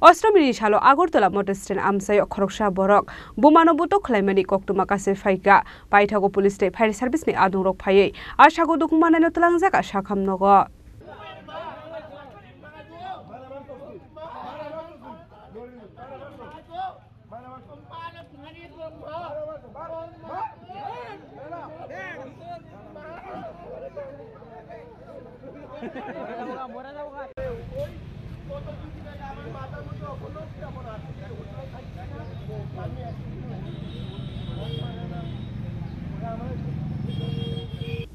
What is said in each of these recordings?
Ostramini Shalo Agortola Motor Stand Amsay Khoroksa Borok Bumano Buto Claimani Koktuma Kase Faika Paitago Police State Fire Service ni Adurok Paye Ashago Dukumana Notlangzaka Shakam Nogo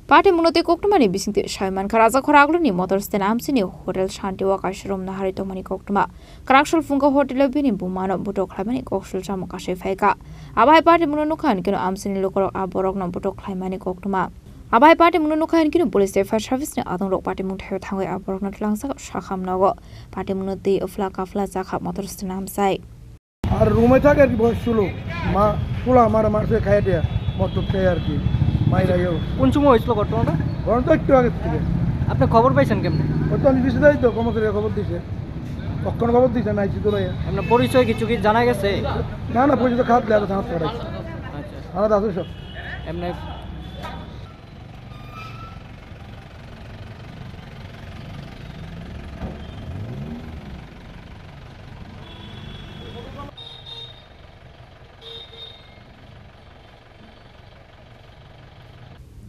Party Munote Koktuma Bising Shaman Karaza Koraglu Motor Stand Amsini Hotel Shantiwa Kashrum Naharito Mani Koktuma Karakshal Funga Hotel Bin in Bumano Buto Climani Kokshul Chamakashe Feka Abai Party Munokan Kino Amsini Local Aborok no Buto Climani Koktuma Abai Party Munokan Kino Police Fire Service Adon Party Munter Tango Aborok not Langsa Shakam Nogo Party Munote of Laka Flazaka Motor Stand Amsai আর রুমে থাকে আর কি বয়স ছিল মা পোলা আমার মারছে খাইয়ে দেয়া মত খেয়ে আর কি মাইরাইও কোন সময় হয়েছিল ঘটনাটা ঘটনা তো একটু আগে থেকে আপনি খবর পাইছেন কেমনে ওই তো আমি দিছি তাই তো কর্মচারী খবর দিছে কখন খবর দিছে না আইছি তো ভাই আপনার পরিচয় কিছু কি জানা গেছে না না পর্যন্ত খাত দেয়া থানা পড়াই আচ্ছা আমরা দাসু সব এমনি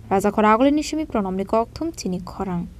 Raza Koragli Nishimi Pronomni Koktum Tini Korang